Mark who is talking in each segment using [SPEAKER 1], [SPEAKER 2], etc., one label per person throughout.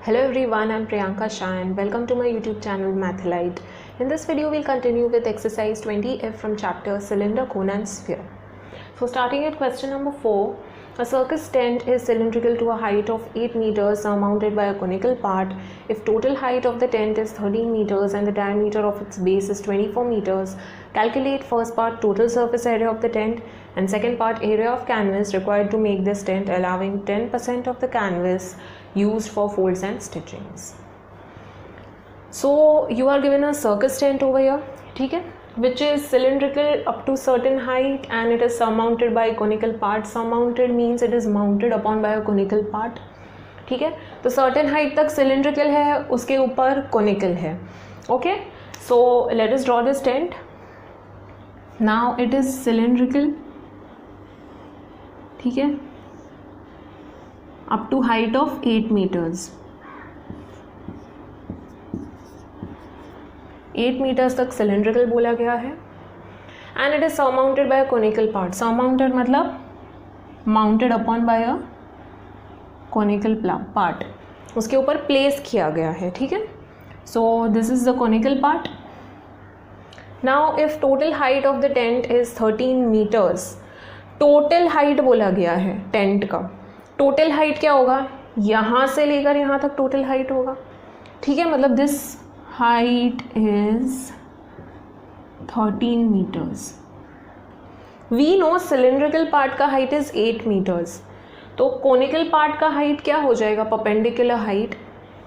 [SPEAKER 1] Hello everyone, I'm Priyanka Shah and welcome to my YouTube channel Mathlite. In this video, we'll continue with exercise 20F from chapter Cylinder, Cone and Sphere. So starting at question number 4, a circus tent is cylindrical to a height of 8 meters surmounted by a conical part. If total height of the tent is 13 meters and the diameter of its base is 24 meters, calculate first part total surface area of the tent and second part area of canvas required to make this tent, allowing 10% of the canvas used for folds and stitchings. So you are given a circus tent over here, ठीक है, which is cylindrical up to certain height and it is surmounted by conical part. Surmounted means it is mounted upon by a conical part. ठीक है, तो certain height तक cylindrical है, उसके ऊपर conical है. Okay, so let us draw this tent. Now it is cylindrical, ठीक है, up to height of 8 meters. 8 meters तक cylindrical बोला गया है and it is surmounted by a conical part. Surmounted मतलब mounted upon by a conical part. उसके ऊपर place किया गया है, ठीक है. So this is the conical part. Now if total height of the tent is 13 meters, total height बोला गया है टेंट का. टोटल हाइट क्या होगा, यहाँ से लेकर यहाँ तक टोटल हाइट होगा, ठीक है. मतलब this height is 13 metres. We know cylindrical part का हाइट इज 8 मीटर्स. तो कोनिकल पार्ट का हाइट क्या हो जाएगा, perpendicular height,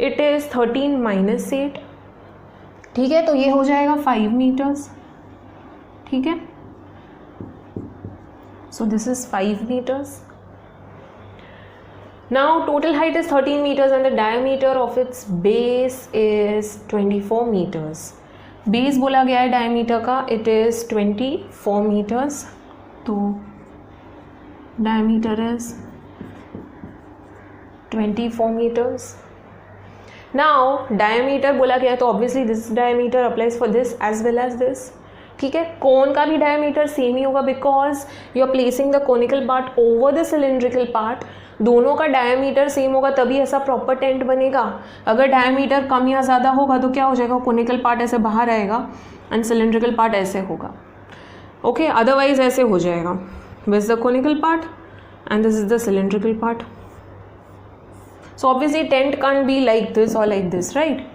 [SPEAKER 1] it is 13 minus 8, ठीक है. तो ये हो जाएगा 5 मीटर्स, ठीक है. So this is 5 metres. Now total height is 13 meters and the diameter of its base is 24 meters. Base बोला गया है diameter का, it is 24 meters. तो diameter is 24 meters. Now diameter बोला गया है तो obviously this diameter applies for this as well as this. ठीक है, कोन का भी डायमीटर सेम ही होगा because you are placing the conical part over the cylindrical part. दोनों का डायमीटर सेम होगा तभी ऐसा प्रॉपर टेंट बनेगा. अगर डायमीटर कम या ज़्यादा होगा तो क्या हो जाएगा, कोनिकल पार्ट ऐसे बाहर आएगा एंड सिलिंड्रिकल पार्ट ऐसे होगा. ओके, अदरवाइज ऐसे हो जाएगा, this the conical part and this is the cylindrical part. So obviously tent can be like this और लाइक दिस, राइट.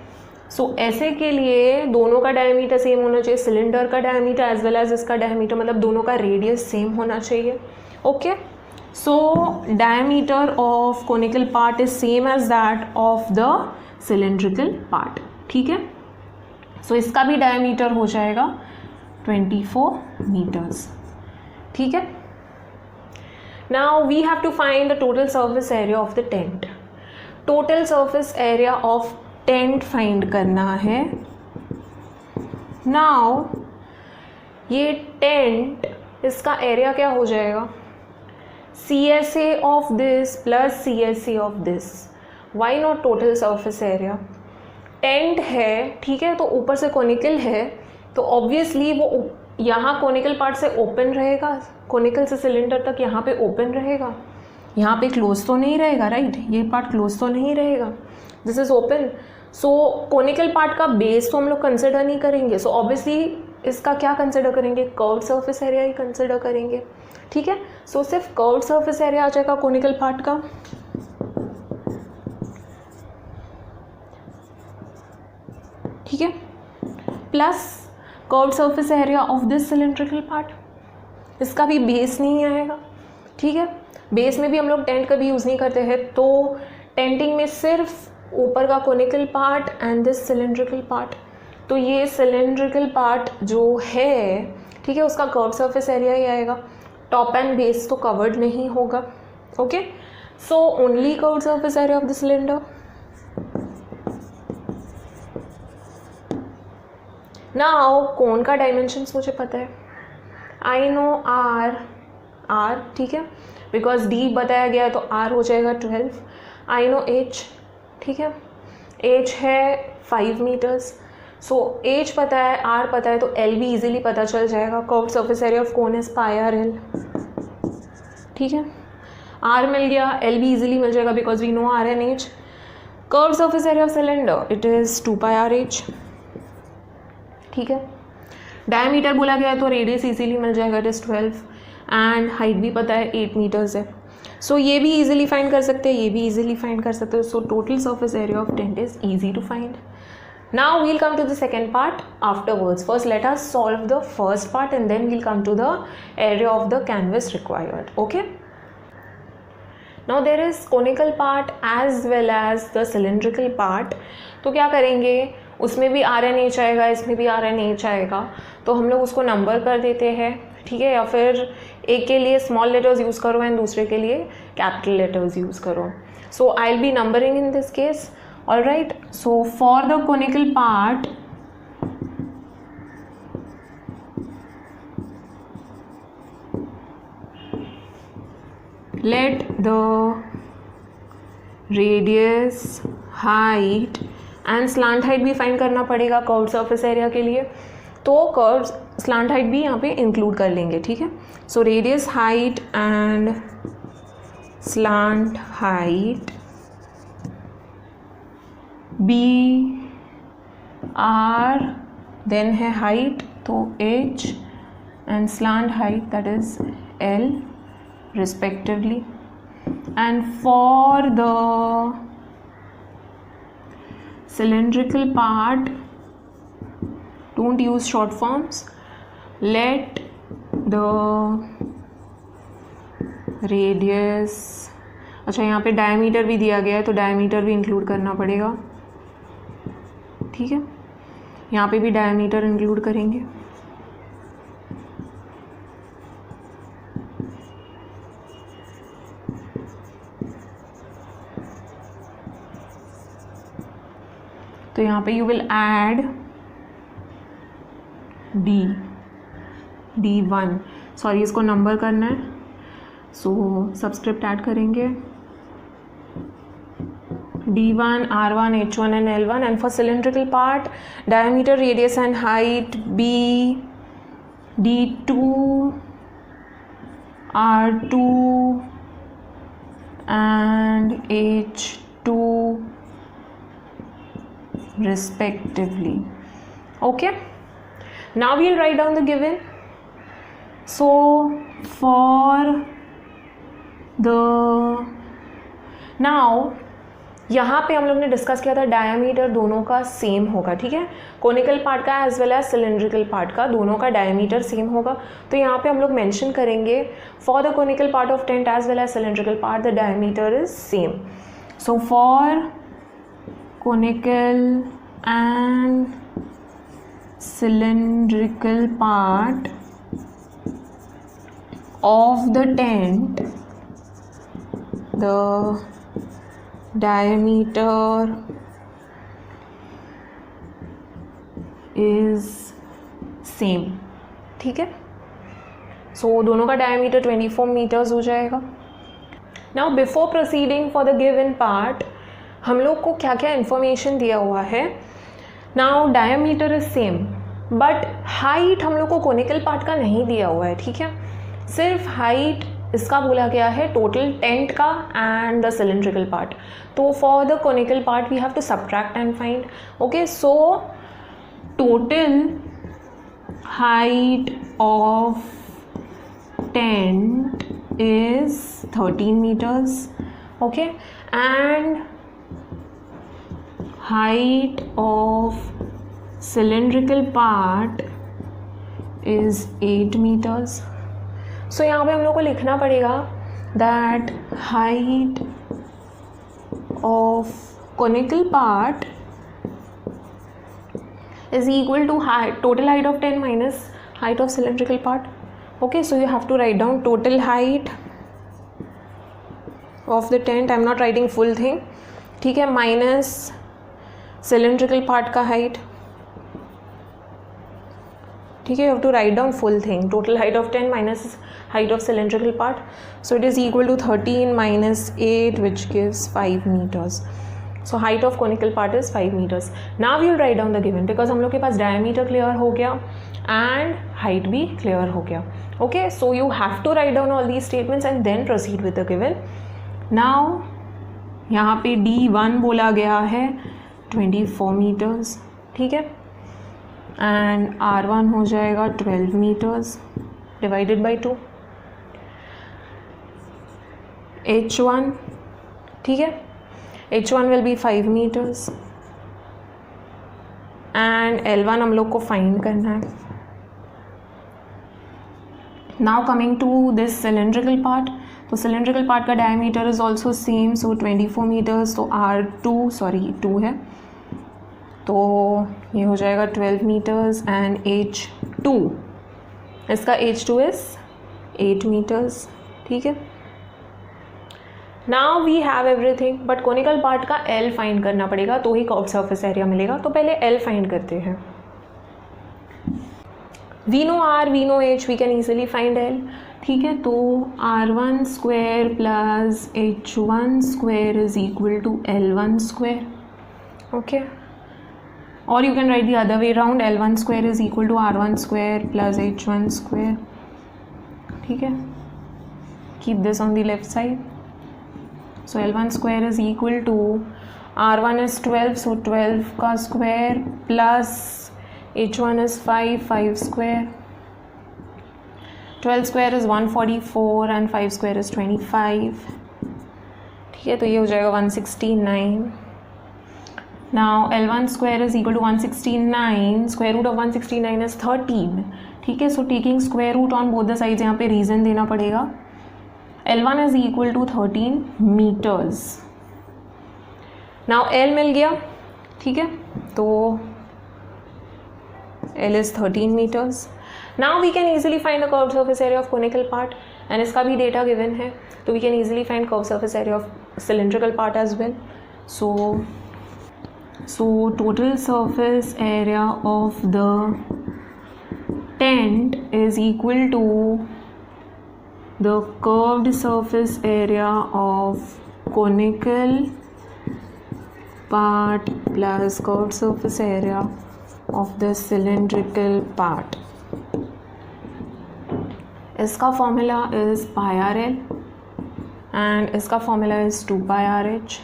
[SPEAKER 1] सो ऐसे के लिए दोनों का डायमीटर सेम होना चाहिए, सिलेंडर का डायमीटर एज वेल एज इसका डायमीटर, मतलब दोनों का रेडियस सेम होना चाहिए. Okay, so diameter of conical part is same as that of the cylindrical part, ठीक है. सो इसका भी डायमीटर हो जाएगा 24 मीटर्स, ठीक है. Now we have to find the total surface area of the tent. Total surface area of tent find करना है. नाउ ये टेंट, इसका एरिया क्या हो जाएगा, CSA of this plus CSA of this. Why not total surface area. Tent है, ठीक है, तो ऊपर से कोनिकल है तो ऑब्वियसली वो यहाँ कोनिकल पार्ट से ओपन रहेगा, कोनिकल से सिलेंडर तक यहाँ पे ओपन रहेगा, यहाँ पे क्लोज तो नहीं रहेगा, राइट. ये पार्ट क्लोज तो नहीं रहेगा, this is open. So conical part का बेस तो हम लोग कंसिडर नहीं करेंगे. सो ऑब्वियसली इसका क्या कंसिडर करेंगे, कर्व्ड सर्फेस एरिया ही कंसिडर करेंगे, ठीक है. सो सिर्फ कर्व्ड सर्फेस एरिया आ जाएगा कोनिकल पार्ट का. ठीक है, plus curved surface area of this cylindrical part. इसका भी बेस नहीं आएगा, ठीक है. बेस में भी हम लोग टेंट कभी यूज़ नहीं करते हैं, तो टेंटिंग में सिर्फ ऊपर का conical part and this cylindrical part. तो ये सिलिंड्रिकल पार्ट जो है, ठीक है, उसका कर्व्ड सरफेस एरिया ही आएगा. टॉप एंड बेस तो कवर्ड नहीं होगा. Okay, so only curved surface area of the cylinder. Now cone का डायमेंशंस मुझे पता है, आई नो आर, ठीक है, बिकॉज डी बताया गया है तो आर हो जाएगा 12. आई नो एच, ठीक है, एच है 5 मीटर्स. सो एच पता है, आर पता है, तो एल भी इजीली पता चल जाएगा. Curved surface area of cone is pi R L, ठीक है. आर मिल गया, एल भी इजीली मिल जाएगा because we know R and H. Curve surface area of cylinder it is 2 pi R H, ठीक है। डायमीटर बोला गया है तो रेडियस इजीली मिल जाएगा, इट इज़ 12 एंड हाइट भी पता है 8 मीटर्स है। सो ये भी इजीली फाइंड कर सकते हैं, ये भी इजीली फाइंड कर सकते हो। So total surface area of tent is easy to find. Now we'll come to the second part afterwards. First let us solve the first part and then we'll come to the area of the canvas required. Okay. Now there is conical part as well as the cylindrical part. तो क्या करेंगे, उसमें भी RNH आएगा, इसमें भी RNH आएगा, तो हम लोग उसको नंबर कर देते हैं, ठीक है, या फिर एक के लिए स्मॉल लेटर्स यूज़ करो एंड दूसरे के लिए कैपिटल लेटर्स यूज़ करो. So I will be numbering in this case. All right, so for the conical part, let the radius, height and slant height भी फाइंड करना पड़ेगा कर्व सरफेस एरिया के लिए, तो कर्व स्लांट हाइट भी यहाँ पे इंक्लूड कर लेंगे, ठीक है. So radius, height and slant height B R, then है height तो H and slant height that is L respectively. And for the cylindrical part, don't use short forms. Let the radius, अच्छा यहाँ पे diameter भी दिया गया है तो डायमीटर भी इंक्लूड करना पड़ेगा, ठीक है. यहाँ पे भी डायमीटर इंक्लूड करेंगे. तो यहाँ पे you will add D1, sorry इसको नंबर करना है, सो सबस्क्रिप्ट ऐड करेंगे. D1, R1, H1 and L1. And for cylindrical part, diameter, radius and height B, D2, R2 and H2 respectively. Okay. Now we'll write down the given. So for the now यहाँ पे हम लोग ने discuss किया था diameter दोनों का same होगा, ठीक है. कोनिकल पार्ट का as well as cylindrical part का दोनों का डायमीटर सेम होगा. तो यहाँ पे हम लोग मेंशन करेंगे for the conical part of tent as well as cylindrical part the diameter is same. So for conical and cylindrical part of the tent the diameter is same, ठीक है. सो दोनों का डायमीटर 24 मीटर्स हो जाएगा. Now before proceeding for the given part हम लोग को क्या क्या इन्फॉर्मेशन दिया हुआ है. Now diameter is same but height हम लोग को कोनिकल पार्ट का नहीं दिया हुआ है, ठीक है. सिर्फ हाइट इसका बोला गया है टोटल टेंट का एंड द सिलेंड्रिकल पार्ट. तो for the conical part we have to subtract and find. Okay, so total height of tent is 13 meters. Okay, and height of cylindrical part is 8 meters. So यहाँ पे हम लोग को लिखना पड़ेगा that height of conical part is equal to total height of 10 minus height of cylindrical part. Okay, so you have to write down total height of the tent, I am not writing full thing, ठीक है, minus cylindrical part का height, ठीक है. You have to write down full thing, total height of 10 minus height of cylindrical part, so it is equal to 13 minus 8 which gives 5 meters. So height of conical part is 5 meters. Now we will write down the given because हम लोग के पास diameter clear हो गया and height भी clear हो गया. Okay, so you have to write down all these statements and then proceed with the given. Now यहाँ पे D1 बोला गया है 24 मीटर्स, ठीक है, एंड R1 हो जाएगा 12 मीटर्स डिवाइडेड बाई 2। H1, ठीक है, H1 will be 5 metres and L1 हम लोग को फाइंड करना है। Now coming to this cylindrical part, तो सिलेंड्रिकल पार्ट का diameter is also same, so 24 metres, तो R2 है, तो ये हो जाएगा 12 मीटर्स एंड H2, इसका H2 इज 8 मीटर्स, ठीक है। Now we have everything, but conical part का L फाइंड करना पड़ेगा तो ही कर्व्ड सरफेस एरिया मिलेगा, तो पहले L फाइंड करते हैं। We know R, we know H, we can easily find L, ठीक है, तो R1 square plus H1 square is equal to L1 square, okay, और you can write the other way around, L1 square is equal to R1 square plus H1 square, ठीक है, keep this on the left side. So L1 square is equal to R1 is 12, so 12 का square plus H1 is 5 square, 12 square is 144 and 5 square is 25, ठीक है, तो ये हो जाएगा 169। Now L1 square is equal to 169, square root of 169 is 13, ठीक है, so taking square root on both the sides, यहाँ पे reason देना पड़ेगा। L1 is equal to 13 meters. Now L मिल गया, ठीक है, तो L is 13 meters. Now we can easily find the curved surface area of conical part, and इसका भी data given है, तो we can easily find curved surface area of cylindrical part as well. So total surface area of the tent is equal to the curved surface area of conical part plus curved surface area of the cylindrical part. इसका formula is pi RL and इसका formula is 2 pi RH,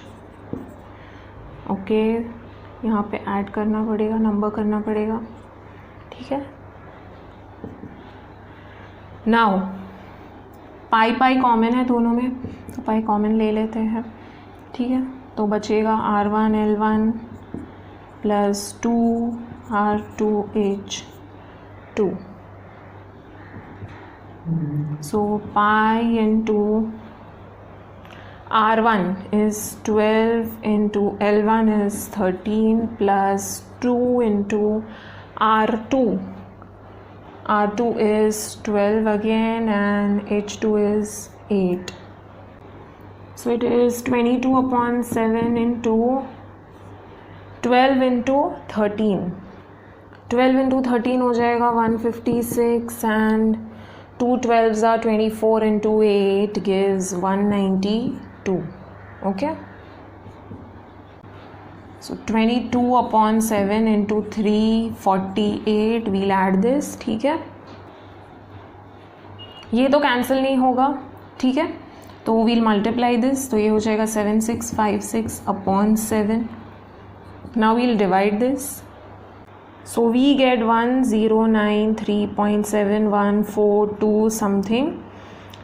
[SPEAKER 1] okay, यहाँ पे add करना पड़ेगा, number करना पड़ेगा, ठीक है। नाउ पाई कॉमन है दोनों में, तो पाई कॉमन ले लेते हैं, ठीक है, तो बचेगा R1 L1 plus 2 R2 H2, so pi into R1 is 12 into L1 is 13 plus 2 into R2 is 12 again and H2 is 8, so it is 22 upon 7 into 12 into 13, 12 into 13 हो जाएगा 156 and 2 12s are 24 into 8 gives 192, okay, so 22 upon 7 into 348, we'll add this, ठीक है, ये तो cancel नहीं होगा, ठीक है, तो we'll multiply this, तो ये हो जाएगा 7656 upon 7, now we'll divide this, so we get 1093.7142 something,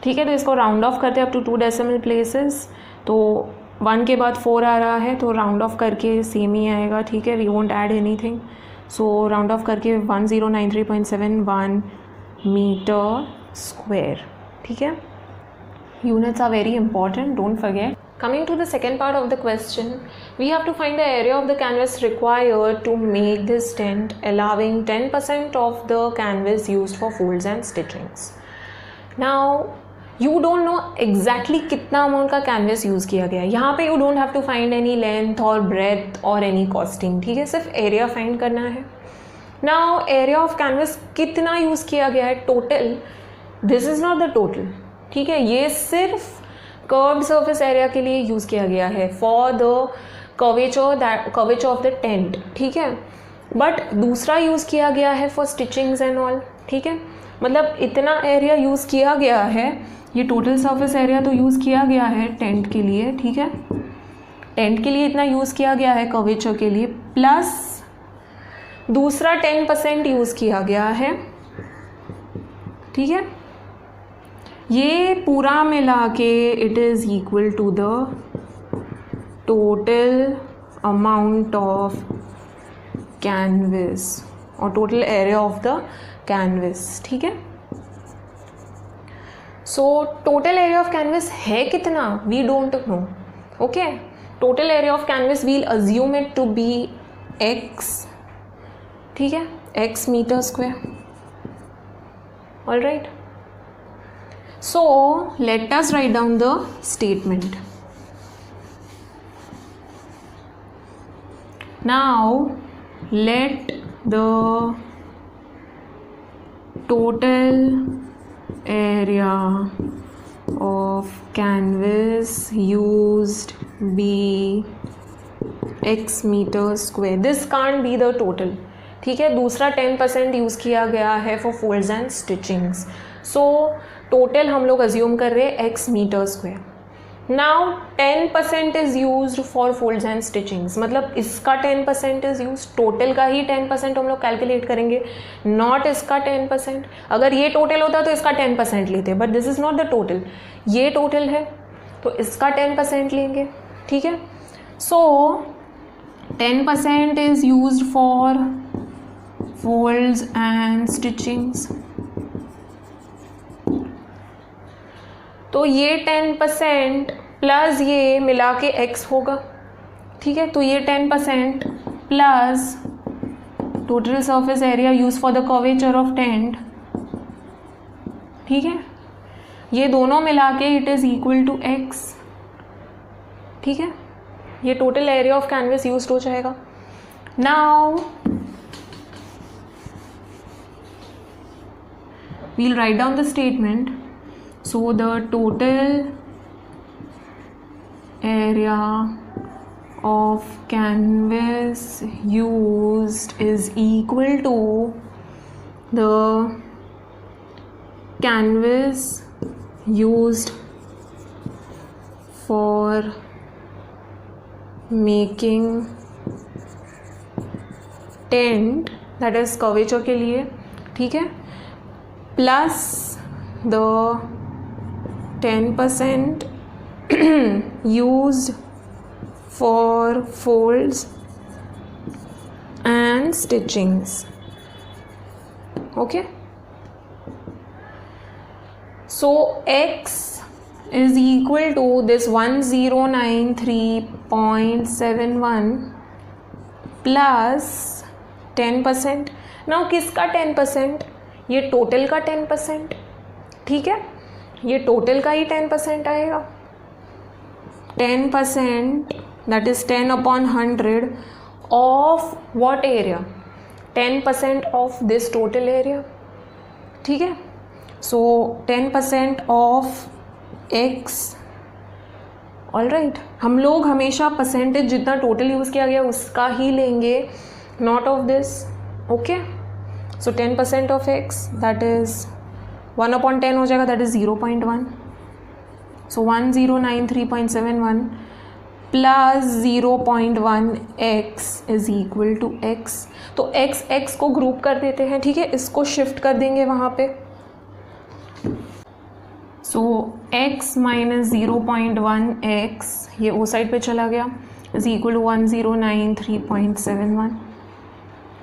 [SPEAKER 1] ठीक है, तो इसको राउंड ऑफ करते हैं अप टू 2 डेसिमल प्लेसेस, तो 1 के बाद 4 आ रहा है, तो राउंड ऑफ करके सेम ही आएगा, ठीक है, we won't add anything, so round off करके 1093.71 मीटर स्क्वायर, ठीक है, units are very important, don't forget. Coming to the second part of the question, we have to find the area of the canvas required to make this tent, allowing 10% of the canvas used for folds and stitchings. Now you don't know exactly कितना amount का canvas use किया गया है, यहाँ पे you don't have to find any length और breadth और any costing, ठीक है, सिर्फ एरिया फाइंड करना है। Now एरिया ऑफ कैनवस कितना यूज़ किया गया है total, this is not the total, ठीक है, ये सिर्फ कर्व्ड सरफेस एरिया के लिए यूज़ किया गया है for the curvature of the tent, ठीक है, बट दूसरा यूज़ किया गया है फॉर स्टिचिंग्स एंड ऑल, ठीक है, मतलब इतना एरिया यूज़ किया गया है, ये टोटल सरफेस एरिया तो यूज़ किया गया है टेंट के लिए, ठीक है, टेंट के लिए इतना यूज़ किया गया है कर्वेचर के लिए, प्लस दूसरा 10% यूज़ किया गया है, ठीक है। ये पूरा मिला के it is equal to the total amount of canvas और total area of the canvas, ठीक है। सो टोटल एरिया ऑफ कैनविस है कितना, we don't know, okay. Total area of canvas we'll assume it to be x, ठीक है, x metre square, all right. So let us write down the statement. Now let the total area of canvas used be x meter square. This can't be the total, ठीक है। दूसरा 10% use किया गया है for folds and stitchings, so total हम लोग assume कर रहे हैं x metre square. Now 10% is used for folds and stitchings, मतलब इसका 10% इज़ यूज, टोटल का ही 10% हम लोग कैलकुलेट करेंगे, नॉट इसका 10%. अगर ये टोटल होता तो इसका 10% लेते, but this is not the total, ये टोटल है तो इसका 10% लेंगे, ठीक है. सो 10% is used for folds and stitchings, तो ये 10% प्लस ये मिला के x होगा, ठीक है. तो ये 10% plus total surface area use for the curvature of tent, ठीक है, ये दोनों मिला के it is equal to x, ठीक है. ये total area of canvas use हो जाएगा. Now we'll write down the statement. So the total area of canvas used is equal to the canvas used for making tent, that is curvature के लिए, ठीक है, plus the 10% used for folds and stitchings. Okay, so x is equal to this 1093.71 plus 10%. now किसका 10%? ये total का 10%, ठीक है, ये टोटल का ही 10% आएगा. 10% that is 10/100 of what area? 10% of this total area, ठीक है. सो 10% ऑफ x, ऑल राइट. हम लोग हमेशा परसेंटेज जितना टोटल यूज़ किया गया उसका ही लेंगे, not of this, okay. So 10% of x that is 1/10 हो जाएगा, दैट इज़ 0.1. सो 1093.71 plus 0.1 x is equal to x. तो x को ग्रुप कर देते हैं, ठीक है, इसको शिफ्ट कर देंगे वहाँ पे. सो x माइनस 0.1 x, ये वो साइड पे चला गया, is equal to 1093.71.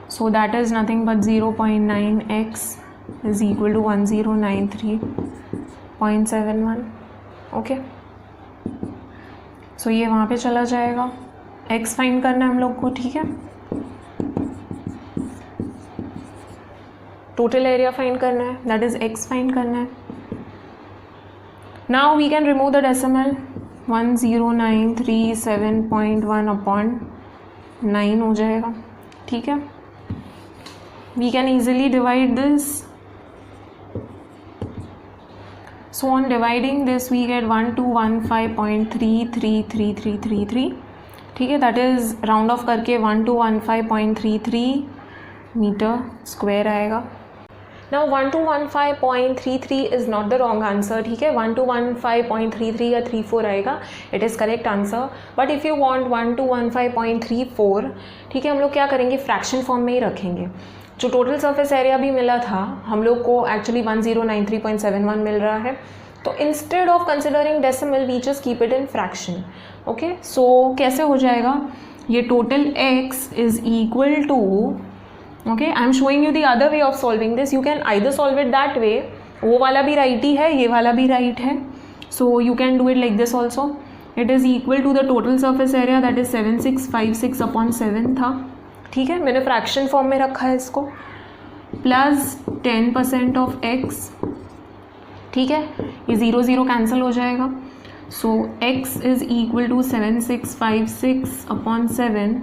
[SPEAKER 1] So that is nothing but 0.9x is equal to 1093.71. Okay. So ये वहाँ पे चला जाएगा. x फाइंड करना है हम लोग को, ठीक है. टोटल एरिया फाइंड करना है, that is x फाइंड करना है. Now we can remove the decimal. 1093.7.1/9 हो जाएगा, ठीक है. We can easily divide this. So on dividing this we get 1215.333333, ठीक है, that is round off करके 1215.33 मीटर स्क्वायर आएगा. Now 1215.33 is not the wrong answer, ठीक है, 1215.33 या 34 आएगा, it is correct answer. But if you want 1215.34, ठीक है, हम लोग क्या करेंगे, फ्रैक्शन फॉर्म में ही रखेंगे. जो टोटल सरफेस एरिया भी मिला था हम लोग को एक्चुअली 1093.71 मिल रहा है. तो instead of considering decimal we just keep it in fraction. Okay, so कैसे हो जाएगा, ये total x is equal to, okay, I am showing you the other way of solving this. You can either solve it that way, वो वाला भी right ही है, ये वाला भी राइट है, so you can do it like this also. It is equal to the total surface area that is 7656/7 था, ठीक है, मैंने फ्रैक्शन फॉर्म में रखा है इसको, प्लस 10% ऑफ x, ठीक है, ये 0 0 कैंसिल हो जाएगा. So x is equal to 7656/7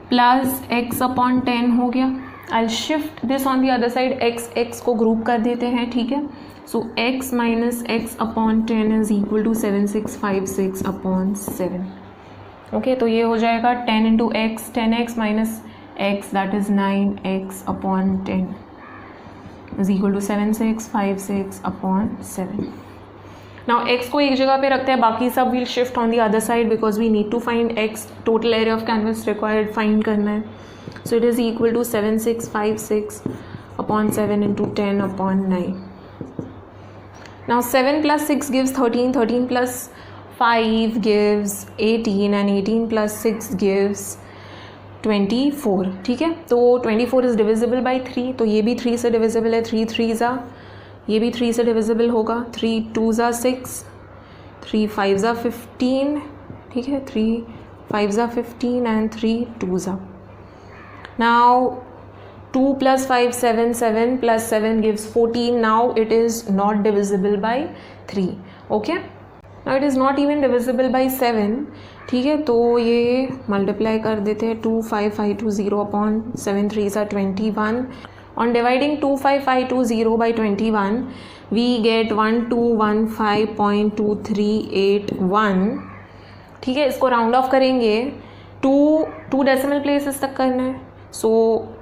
[SPEAKER 1] plus x/10 हो गया. I shift this on the other side, x को ग्रुप कर देते हैं, ठीक है. So x minus x/10 is equal to 7656/7. Okay, तो ये हो जाएगा 10 into x, 10x minus x that is 9x/10 is equal to 7656/7. Now x को एक जगह पे रखते हैं, बाकी सब will shift on the other side because we need to find x, total area of canvas required find करना है. So it is equal to 7656/7 into 10/9. Now 7 plus 6 gives 13, 13 plus 5 gives 18 and 18 plus 6 gives 24, ठीक है. तो 24 is divisible by 3, तो ये भी 3 से divisible है, 3 3 ये भी 3 से डिविजिबल होगा, 3 2 6, 3 5 15, ठीक है, 3 5 15 and 3 2. Now 2 plus 5 7, 7 plus 7 gives 14. now it is not divisible by 3. okay, now it is not even divisible by 7, ठीक है. तो ये मल्टीप्लाई कर देते हैं, 25520 7 3 21. On dividing 25520 by 21 we get 1215.2381, ठीक है. इसको राउंड ऑफ करेंगे, 2 डेसिमल प्लेसेस तक करना है. सो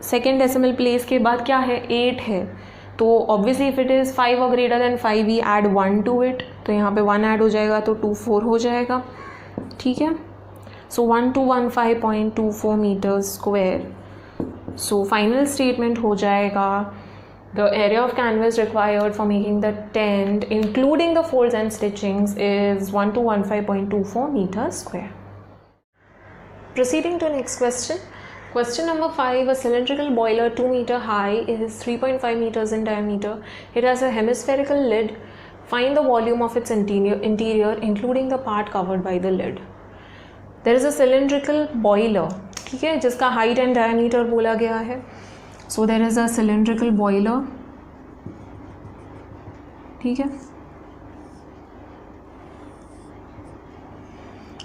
[SPEAKER 1] सेकेंड डेसिमल प्लेस के बाद क्या है, 8 है. तो ऑब्वियसली इफ इट इज़ 5 और greater than 5 we add 1 to it, तो यहाँ पे 1 ऐड हो जाएगा, तो 24 हो जाएगा, ठीक है. So 1215.24 metre square. So final statement हो जाएगा, the area of canvas required for making the tent including the folds and stitchings is 1215.24 metre square. Proceeding to next question. Question number 5. A cylindrical boiler 2 meter high is 3.5 meters in diameter. It has a hemispherical lid. Find the volume of its interior including the part covered by the lid. There is a cylindrical boiler, ठीक है, जिसका height and diameter बोला गया है. So there is a cylindrical boiler, ठीक है.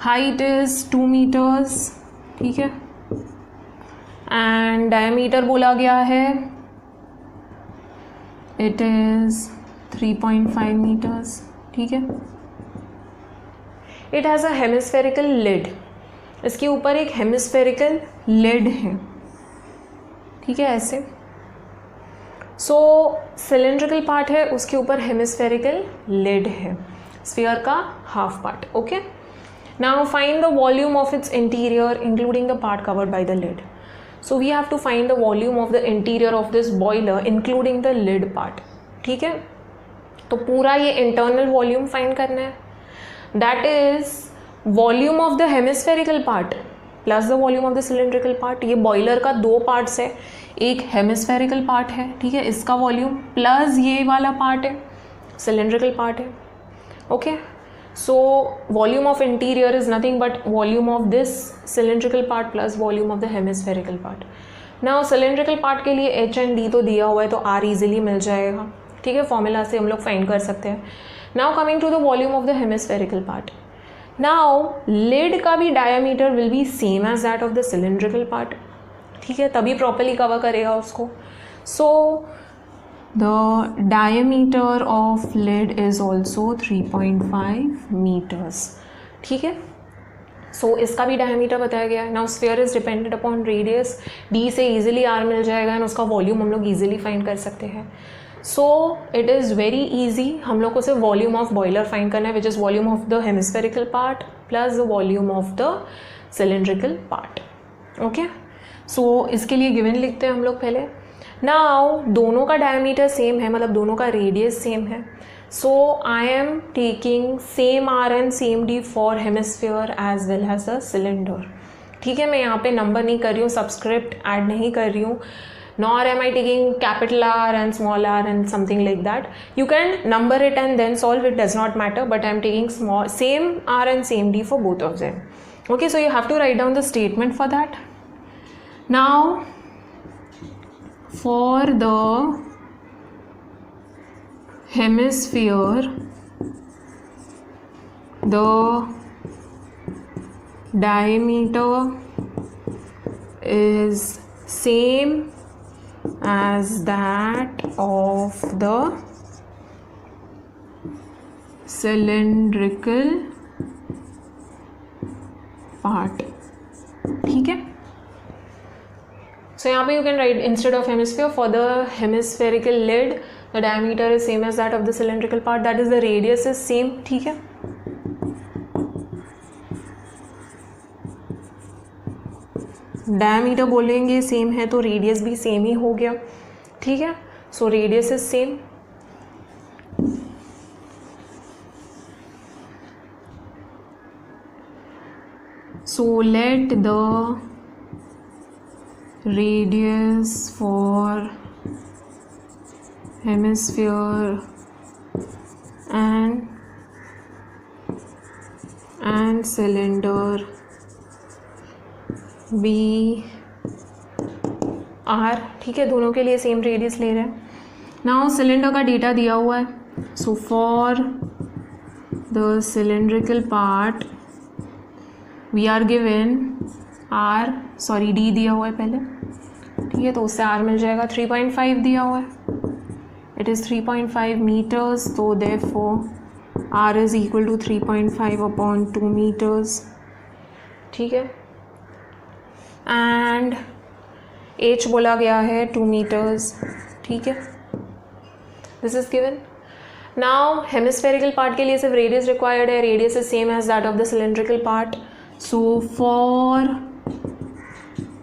[SPEAKER 1] Height is 2 meters, ठीक है, एंड डायमीटर बोला गया है, इट इज़ 3.5 मीटर्स, ठीक है. It has a hemispherical lid, इसके ऊपर एक हेमिस्फेरिकल लिड है, ठीक है, ऐसे. सो सिलेंड्रिकल पार्ट है, उसके ऊपर हेमिस्फेरिकल लिड है, स्फीयर का half part. Okay, now find the volume of its interior including the part covered by the lid. So we have to find the volume of the interior of this boiler including the lid part, ठीक है. तो पूरा ये internal volume find करना है, that is volume of the hemispherical part plus the volume of the cylindrical part. ये boiler का 2 parts है, एक hemispherical part है, ठीक है, इसका volume plus ये वाला part है, cylindrical part है. okay, so volume of interior is nothing but volume of this cylindrical part plus volume of the hemispherical part. now cylindrical part के लिए h and d तो दिया हुआ है, तो r easily मिल जाएगा, ठीक है, फॉर्मूला से हम लोग फाइंड कर सकते हैं. now coming to the volume of the hemispherical part. now lid का भी diameter will be same as that of the cylindrical part, ठीक है, तभी properly cover करेगा उसको. so the diameter of lid is also 3.5 meters, ठीक है. सो इसका भी डायमीटर बताया गया है. Now sphere is dependent upon radius. D से ईजिली आर मिल जाएगा एंड उसका वॉल्यूम हम लोग ईजिली फाइंड कर सकते हैं. सो इट इज़ वेरी ईजी. हम लोग को सिर्फ वॉल्यूम ऑफ बॉयलर फाइंड करना है, which is volume of the hemispherical part plus the volume of the cylindrical part. Okay, so इसके लिए गिवन लिखते हैं हम लोग पहले. नाउ दोनों का डायमीटर सेम है, मतलब दोनों का रेडियस सेम है. So I am taking same R and same D for hemisphere as well as a cylinder. ठीक है, मैं यहाँ पे नंबर नहीं कर रही हूँ, सबस्क्रिप्ट ऐड नहीं कर रही हूँ, nor am I taking capital R and small r and something like that. You can number it and then solve, it does not matter, but I am taking same R and same D for both of them. Okay, so you have to write down the statement for that. Now for the hemisphere, the diameter is same as that of the cylindrical part. ठीक है, so यहाँ पे you can write instead of hemisphere, for the hemispherical lid the diameter is same as that of the cylindrical part, that is the radius is same. ठीक है, diameter बोलेंगे same है तो radius भी सेम ही हो गया. ठीक है, so radius is same. So let the radius for hemisphere and cylinder be R. ठीक है, दोनों के लिए सेम रेडियस ले रहे हैं. नाउ सिलेंडर का डेटा दिया हुआ है. So for the cylindrical part we are given R, sorry D दिया हुआ है पहले. ठीक है, तो उससे आर मिल जाएगा. 3.5 दिया हुआ है, इट इज़ 3.5 मीटर्स. तो therefore R is equal to 3.5 upon 2 metres. ठीक है, एंड एच बोला गया है 2 मीटर्स. ठीक है, this is given. Now hemispherical part के लिए सिर्फ रेडियस रिक्वायर्ड है. Radius is same as that of the cylindrical part. So for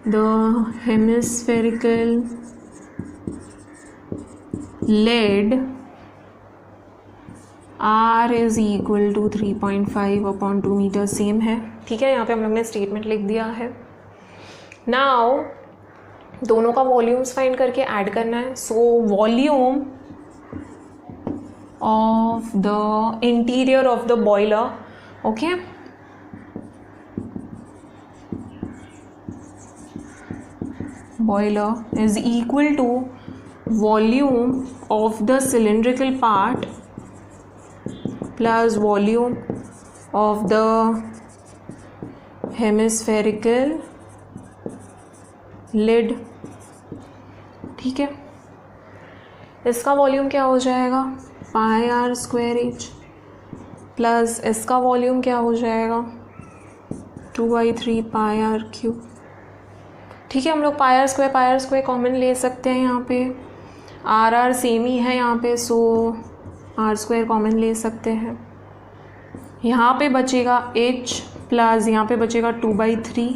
[SPEAKER 1] the hemispherical lid R is equal to 3.5 upon 2 metre. Same है. ठीक है, यहाँ पे हम लोग ने स्टेटमेंट लिख दिया है. नाउ दोनों का वॉल्यूम्स फाइंड करके ऐड करना है. So volume of the interior of the boiler, okay, boiler is equal to volume of the cylindrical part plus volume of the hemispherical lid. ठीक है, इसका वॉल्यूम क्या हो जाएगा, pi R square H, plus इसका volume क्या हो जाएगा 2/3 पाई आर क्यूब. ठीक है, हम लोग पाई आर स्क्वायर कॉमन ले सकते हैं. यहाँ पे आर आर सेम ही है यहाँ पे, सो आर स्क्वायर कॉमन ले सकते हैं. यहाँ पे बचेगा एच प्लस यहाँ पे बचेगा 2/3.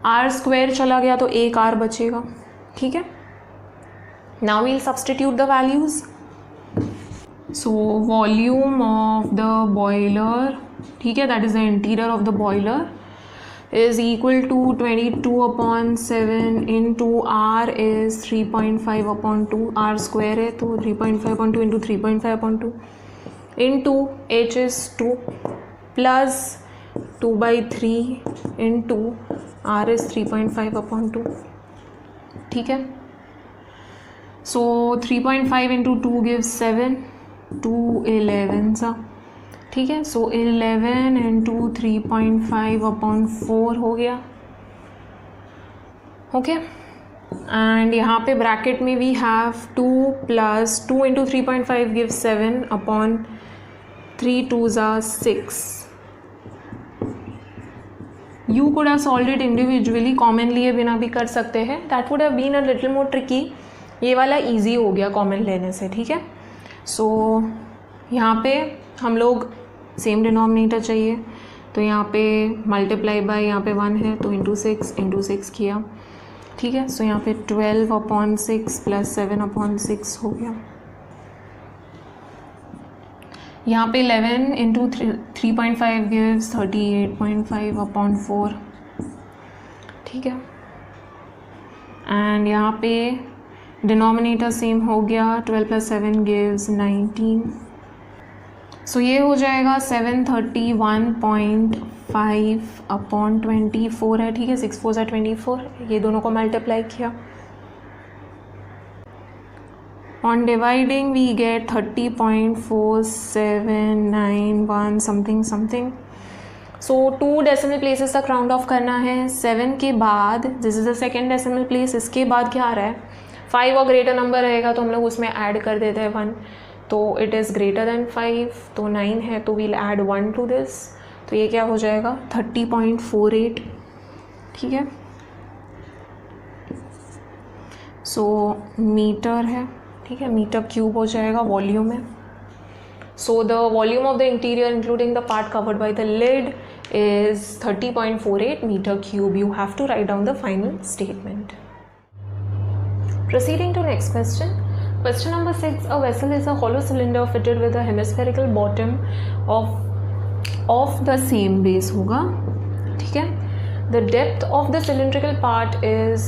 [SPEAKER 1] आर स्क्वायर चला गया तो एक आर बचेगा. ठीक है, now we'll substitute the values. So volume of the boiler, ठीक है, that is the interior of the boiler, is equal to 22/7 into r is 3.5/2. r square है तो 3.5/2 into 3.5/2 into h is 2 plus 2/3 into r is 3.5/2. ठीक है, so 3.5 into 2 gives 7, 2 11 सा. ठीक है, सो 11 into 3.5/4 हो गया. ओके, एंड यहाँ पे ब्रैकेट में we have 2 plus 2 into 3.5 gives 7 upon 3 2s are 6. You could have solved it individually, common लिए बिना भी कर सकते हैं, that would have been a little more tricky. ये वाला ईजी हो गया कॉमन लेने से. ठीक है, सो यहाँ पे हम लोग सेम डिनोमिनेटर चाहिए, तो यहाँ पे मल्टीप्लाई बाय यहाँ पे 1 है तो इंटू सिक्स किया. ठीक है, सो यहाँ पे 12/6 प्लस 7/6 हो गया. यहाँ पे 11 इंटू 3.5 गिव्स 38.5/4. ठीक है, एंड यहाँ पे डिनोमिनेटर सेम हो गया, 12 + 7 गिव्स 19. सो ये हो जाएगा 731.5/24 है. ठीक है, 6 4 = 24. ये दोनों को मल्टीप्लाई किया. On dividing we get 30.4791 something. So 2 decimal places तक राउंड ऑफ करना है. 7 के बाद this is the second decimal place. इसके बाद क्या आ रहा है, 5 और ग्रेटर नंबर रहेगा तो हम लोग उसमें ऐड कर देते हैं 1. तो इट इज़ ग्रेटर देन 5, तो 9 है तो वील ऐड 1 टू दिस. तो ये क्या हो जाएगा 30.48. ठीक है, सो मीटर है. ठीक है, मीटर क्यूब हो जाएगा वॉल्यूम में. So the volume of the interior including the part covered by the lid is 30.48 metre cube. You have to write down the final statement. Proceeding to next question. Question number 6. A vessel is a hollow cylinder fitted with a hemispherical bottom of the same base होगा. ठीक है, the depth of the cylindrical part is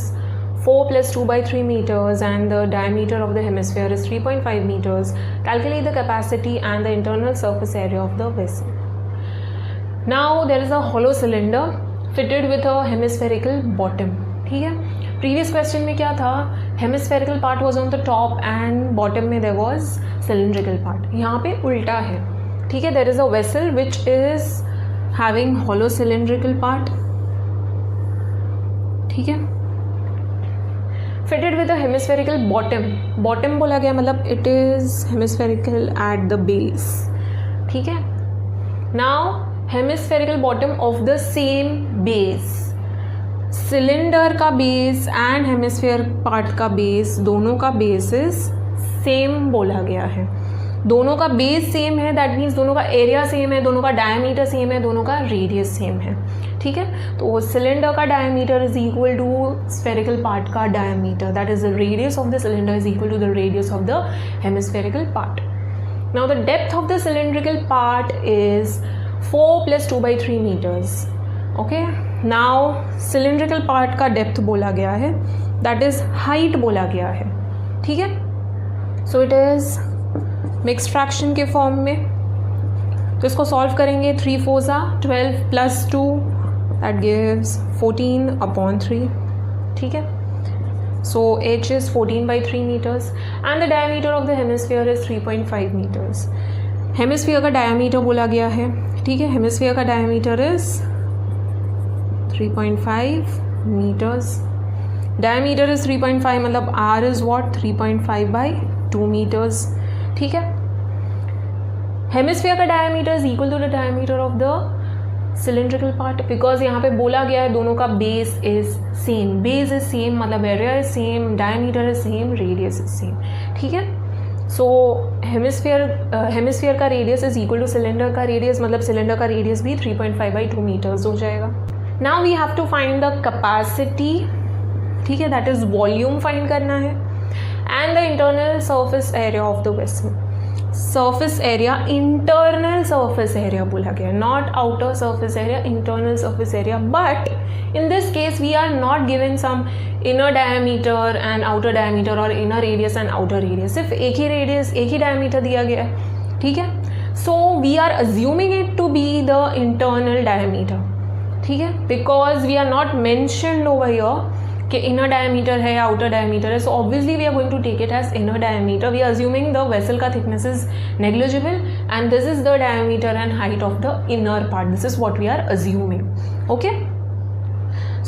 [SPEAKER 1] 4 + 2/3 meters and the diameter of the hemisphere is 3.5 meters. Calculate the capacity and the internal surface area of the vessel. Now there is a hollow cylinder fitted with a hemispherical bottom. ठीक है, previous question में क्या था, hemispherical part was on the top and bottom में there was cylindrical part. यहाँ पे उल्टा है. ठीक है, there is a vessel which is having hollow cylindrical part. ठीक है, fitted with a hemispherical bottom. Bottom बोला गया मतलब it is hemispherical at the base. ठीक है, now hemispherical bottom of the same base. Cylinder का बेस एंड हेमिस्फीयर पार्ट का base, दोनों का बेसिस सेम बोला गया है. दोनों का बेस सेम है, दैट मीन्स दोनों का एरिया सेम है, दोनों का डायमीटर सेम है, दोनों का रेडियस सेम है. ठीक है, तो सिलेंडर का diameter is equal to spherical part का diameter, that is the radius of the cylinder is equal to the radius of the hemispherical part. Now the depth of the cylindrical part is 4 + 2/3 meters. Okay, now cylindrical part का depth बोला गया है, that is height बोला गया है. ठीक है, so it is mixed fraction के फॉर्म में. तो इसको सॉल्व करेंगे. 3 4 = 12 + 2 दैट गिव्स 14/3. ठीक है, सो h is 14/3 meters and the diameter of the hemisphere is 3.5 meters. Hemisphere का डायमीटर बोला गया है. ठीक है, हेमिस्फीयर का diameter is 3.5 meters. Diameter is 3.5 मतलब R is what 3.5/2 meters. ठीक है, हेमिस्फीयर का diameter is equal to the diameter of the cylindrical part, because यहाँ पे बोला गया है दोनों का base is same. Base is same मतलब area is same, diameter is same, radius is same. ठीक है, सो हेमिस्फीयर का radius is equal to cylinder का रेडियस, मतलब सिलेंडर का रेडियस भी 3.5/2 meters हो जाएगा. Now we have to find the capacity. ठीक है, that is volume find करना है, and the internal surface area of the vessel. Surface area, internal surface area बोला गया, not outer surface area, internal surface area. But in this case we are not given some inner diameter and outer diameter or inner radius and outer radius. सिर्फ एक ही radius, एक ही diameter दिया गया है. ठीक है, so we are assuming it to be the internal diameter. ठीक है, because we are not mentioned over here कि इनर डायमीटर है या आउटर डायमीटर है. So obviously we are going to take it as inner diameter. We are assuming the vessel का thickness is negligible and this is the diameter and height of the inner part. This is what we are assuming. Okay,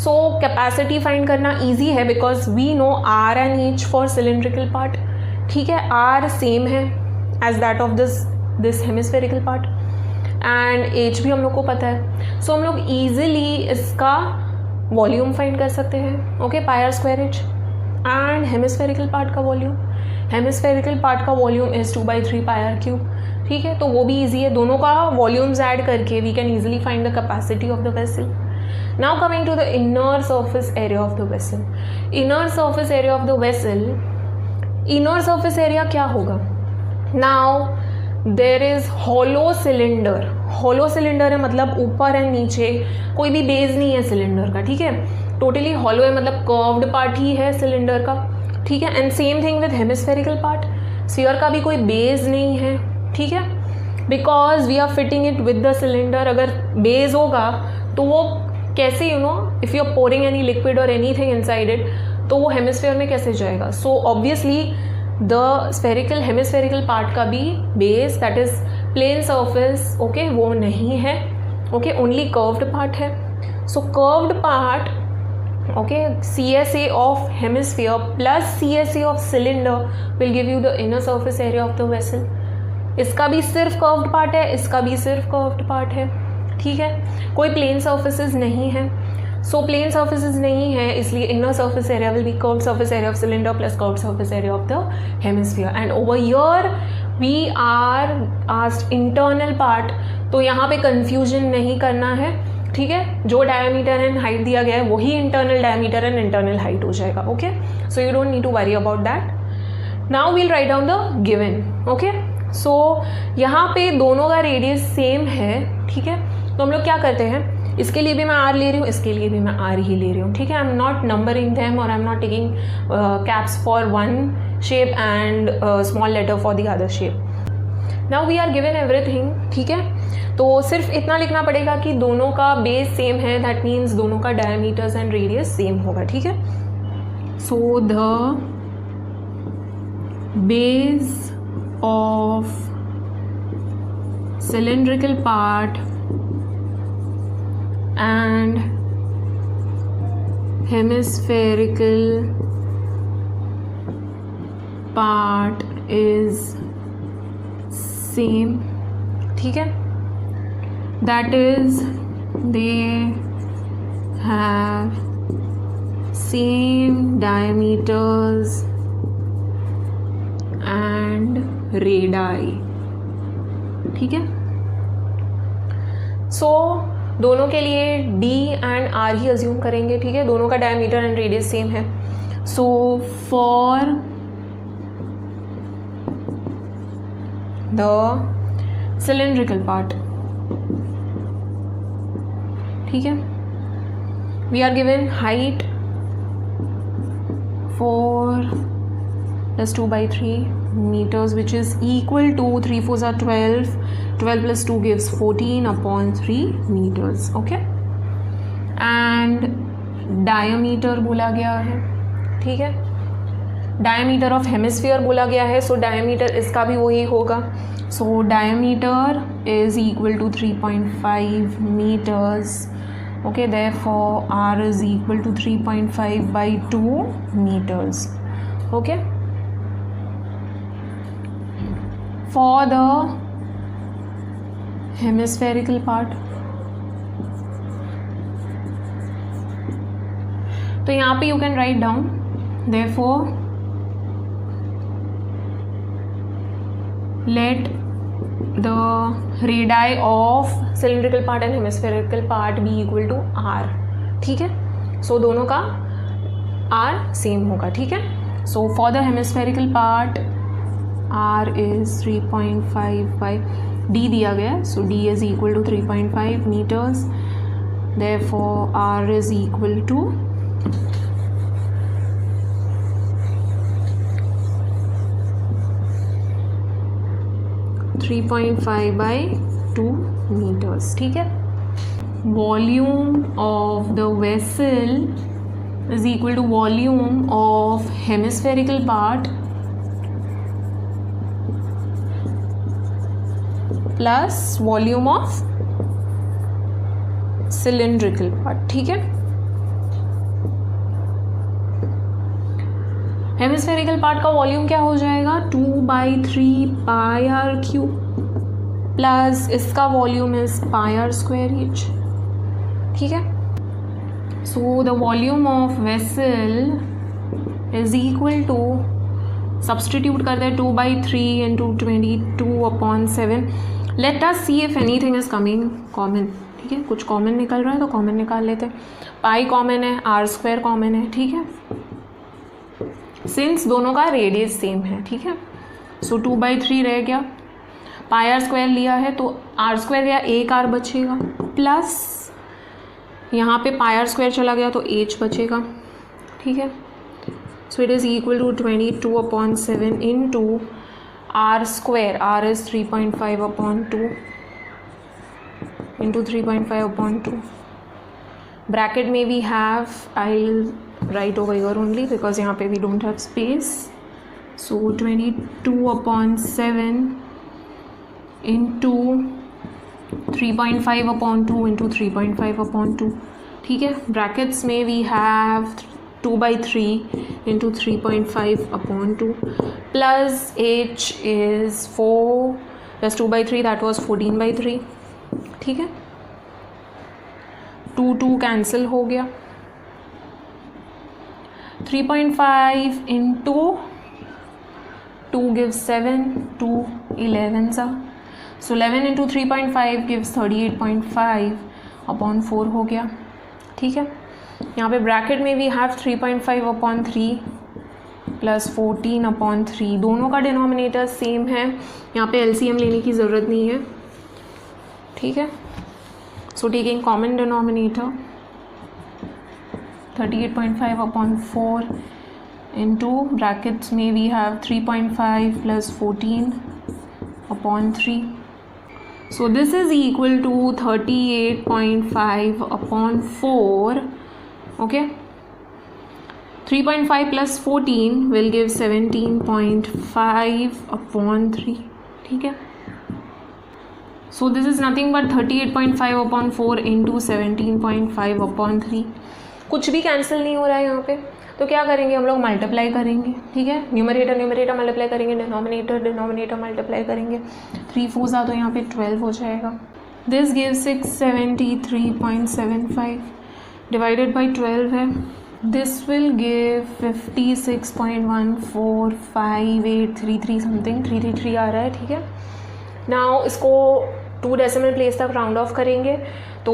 [SPEAKER 1] so capacity find करना easy है because we know R and H for cylindrical part. ठीक है, R same है as that of this hemispherical part. And H भी हम लोग को पता है. सो हम लोग ईजिली इसका वॉल्यूम फाइंड कर सकते हैं. Okay, pi R square H. And hemispherical part का वॉल्यूम, हेमिस्फेरिकल पार्ट का volume is 2/3 pi R cube. ठीक है, तो वो भी ईजी है. दोनों का वॉल्यूम्स ऐड करके we can easily find the capacity of the vessel. Now coming to the inner surface area of the vessel. Inner surface area of the vessel. Inner surface area क्या होगा? Now there is hollow cylinder. Hollow cylinder है मतलब ऊपर and नीचे कोई भी base नहीं है सिलेंडर का. ठीक है, टोटली hollow है मतलब कर्व्ड पार्ट ही है सिलेंडर का. ठीक है, and same thing with hemispherical part. Sphere का भी कोई बेस नहीं है. ठीक है, because we are fitting it with the cylinder. अगर बेस होगा तो वो कैसे, you know, if you are pouring any liquid और एनीथिंग इनसाइड इट, तो वो हेमिस्फेयर में कैसे जाएगा. So obviously the spherical hemispherical part का भी base, that is plane surface, okay, वो नहीं है. ओके, ओनली कर्व्ड पार्ट है. So curved part, okay, CSA of hemisphere plus CSA of cylinder will give you the inner surface area of the vessel. इसका भी सिर्फ curved part है, इसका भी सिर्फ कर्व्ड पार्ट है. ठीक है, कोई प्लेन सर्फेसेस नहीं है. सो प्लेन सर्फेसेस नहीं है, इसलिए inner surface area will be curved surface area of cylinder plus curved surface area of the hemisphere. And over here we are asked internal part. तो यहाँ पे कंफ्यूजन नहीं करना है. ठीक है, जो डायमीटर एंड हाइट दिया गया है वही internal diameter and internal height हो जाएगा. Okay, so you don't need to worry about that. Now we'll write down the given. Okay, so यहाँ पे दोनों का रेडियस सेम है. ठीक है, तो हम लोग क्या करते हैं, इसके लिए भी मैं आर ले रही हूँ, इसके लिए भी मैं आर ही ले रही हूँ. ठीक है, I am not numbering them और I am not taking caps for one shape and small letter for the other shape. Now we are given everything. ठीक है, तो सिर्फ इतना लिखना पड़ेगा कि दोनों का बेस सेम है, दैट मीन्स दोनों का डायमीटर्स एंड रेडियस सेम होगा. ठीक है, so the base of cylindrical part and hemispherical part is same. ठीक है, that is they have same diameters and radii. ठीक है, सो दोनों के लिए D and R he assume करेंगे. ठीक है, दोनों का डायमीटर एंड रेडियस सेम है. So for the cylindrical part, ठीक है, we are given height 4 + 2/3 meters, which is equal to 3 4s are 12. 12 plus 2 gives 14/3 meters. Okay, and diameter बोला गया है. ठीक है, diameter of hemisphere बोला गया है. so diameter इसका भी वही होगा. so diameter is equal to 3.5 meters. okay, therefore R is equal to 3.5/2 meters. okay, for the hemispherical part, तो यहाँ पे you can write down, therefore let the radii of cylindrical part and hemispherical part be equal to R. ठीक है, so दोनों का R same होगा. ठीक है, so for the hemispherical part R is 3.55. D दिया गया है, so D is equal to 3.5 meters. Therefore R is equal to 3.5/2 meters. ठीक है, volume of the vessel is equal to volume of hemispherical part plus volume of cylindrical part. ठीक है, hemispherical part का volume क्या हो जाएगा, 2/3 pi R cube. Plus इसका volume is pi R square H, ठीक है। So the volume of vessel is equal to, substitute करते हैं 2/3 into 22/7। Let us see if anything is coming common, ठीक है। कुछ कॉमन निकल रहा है तो कॉमन निकाल लेते हैं। पाई कॉमन है, आर स्क्वायर कॉमन है, ठीक है, सिंस दोनों का रेडियस सेम है, ठीक है। सो 2/3 रह गया, पाई आर स्क्वायर लिया है तो आर स्क्वायर गया, एक आर बचेगा, प्लस यहाँ पे पाई आर स्क्वायर चला गया तो एच बचेगा, ठीक है। So it is equal to 22/7 into R square, R is 3.5/2 into 3.5/2। Bracket में we have, I will write over here only because यहाँ पे we don't have space. So 22/7 into 3.5/2 into 3.5/2, ठीक है। ब्रैकेट्स में we have 2/3 into 3.5/2 plus h is 4 plus 2/3 that was 14/3, ठीक है। 2 cancel हो गया, 3.5 इंटू 2 gives 7, 2 11 सा, सो 11 इंटू 3.5 gives 38.5/4 हो गया, ठीक है। यहाँ पे ब्रैकेट में वी हैव 3.5/3 प्लस 14/3, दोनों का डिनोमिनेटर सेम है, यहाँ पे एलसीएम लेने की ज़रूरत नहीं है, ठीक है। So taking common denominator 38.5/4 into brackets में we have 3.5 plus 14/3, so this is equal to 38.5/4, okay. 3.5 plus 14 will give 17.5/3, ठीक है। So this is nothing but 38.5/4 into 17.5/3। कुछ भी कैंसिल नहीं हो रहा है यहाँ पे, तो क्या करेंगे हम लोग, मल्टीप्लाई करेंगे, ठीक है। न्यूमरेटर न्यूमरेटर मल्टीप्लाई करेंगे, डिनोमिनेटर डिनोमिनेटर मल्टीप्लाई करेंगे, 3 4 आ तो यहाँ पे 12 हो जाएगा। दिस गिव्स 673.75 डिवाइडेड बाई 12 है, दिस विल गिव 56.145833 समथिंग, 333 आ रहा है, ठीक है। नाउ इसको 2 डेसिमल प्लेस तक राउंड ऑफ करेंगे, तो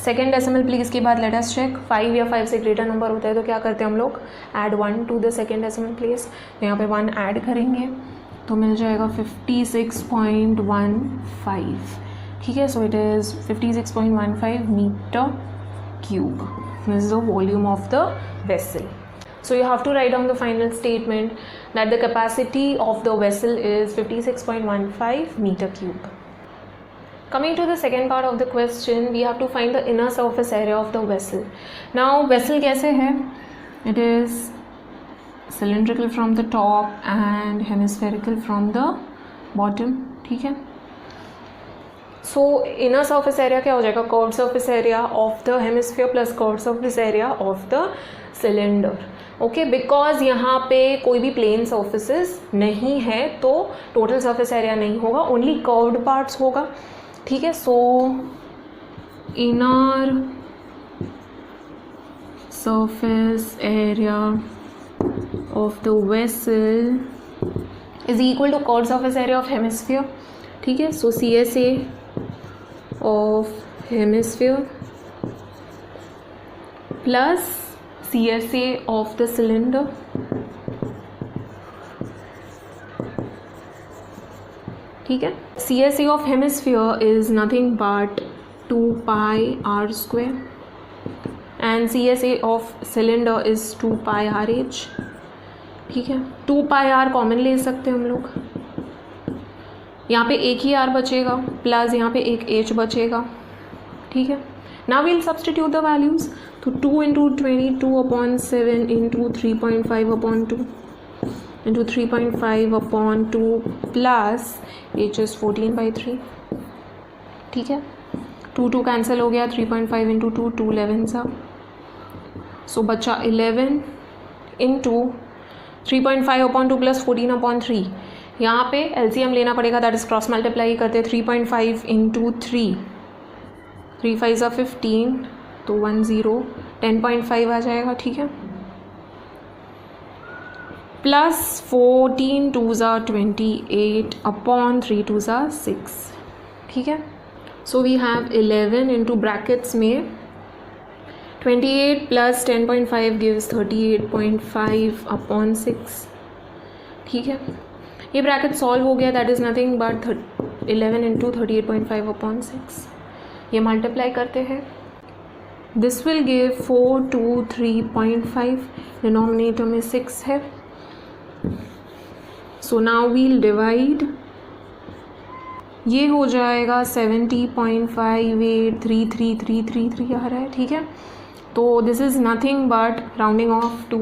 [SPEAKER 1] सेकेंड डेसिमल प्लेस के बाद लेट अस चेक, 5 या 5 से ग्रेटर नंबर होता है तो क्या करते हैं हम लोग, add 1 to the second decimal place, तो यहाँ पे 1 ऐड करेंगे तो मिल जाएगा 56.15, ठीक है। So it is 56.15 metre cube, this is the volume of the vessel. So you have to write down the final statement that the capacity of the vessel is 56.15 meter cube. Coming to the second part of the question, we have to find the inner surface area of the vessel. Now vessel कैसे है, it is cylindrical from the top and hemispherical from the bottom, ठीक है। So inner surface area क्या हो जाएगा, curved surface area of the hemisphere plus curved surface area of the cylinder, okay. Because यहाँ पे कोई भी प्लेन सर्फेसेस नहीं है तो टोटल सरफेस एरिया नहीं होगा, ओनली कर्व्ड पार्ट्स होगा, ठीक है। So inner surface area of the vessel is equal to curved surface area of hemisphere, ठीक है। So CSA of hemisphere plus CSA of the cylinder, ठीक है। CSA of hemisphere is nothing but 2 pi r square and CSA of cylinder is 2 pi RH, ठीक है। 2 pi r common ले सकते हैं हम लोग, यहाँ पे एक ही r बचेगा प्लस यहाँ पे एक h बचेगा, ठीक है। Now we'll substitute the values, तो 2 into 22/7 into 3.5/2 into 3.5/2 plus h is 14/3, ठीक है। 2 कैंसिल हो गया, 3.5 into 2 2 11 सा, सो बचा 11 into 3.5/2 plus 14/3, यहाँ पे LCM लेना पड़ेगा, दैट इज़ क्रॉस मल्टीप्लाई करते 3.5 इंटू 3 5 ज़ा 15 तो 10 10.5 आ जाएगा, ठीक है, प्लस 14 2 ज़ा 28 अपॉन 3 2 ज़ा 6, ठीक है. So we have 11 into brackets में 28 प्लस 10.5 गिव्स 38.5 अपॉन 6, ठीक है. ये ब्रैकेट सॉल्व हो गया, that is nothing but 11 into 38.5 upon 6. ये मल्टीप्लाई करते हैं, दिस विल गिव 423.5, डिनोमिनेटर में 6 है. सो नाउ वील डिवाइड, ये हो जाएगा 70.583333 आ रहा है, ठीक है. तो this is nothing but rounding off to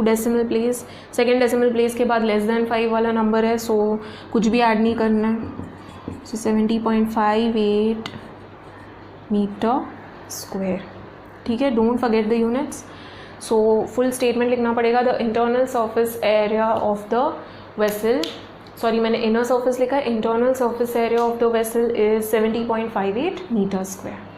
[SPEAKER 1] decimal place. Second decimal place के बाद लेस दैन 5 वाला नंबर है, सो कुछ भी ऐड नहीं करना है. सो 70.58 मीटर स्क्वायर, ठीक है. Don't forget the units. So full statement लिखना पड़ेगा. The internal surface area of the vessel, sorry मैंने इनर सरफेस लिखा है, internal surface area of the vessel is 70.58 metre square.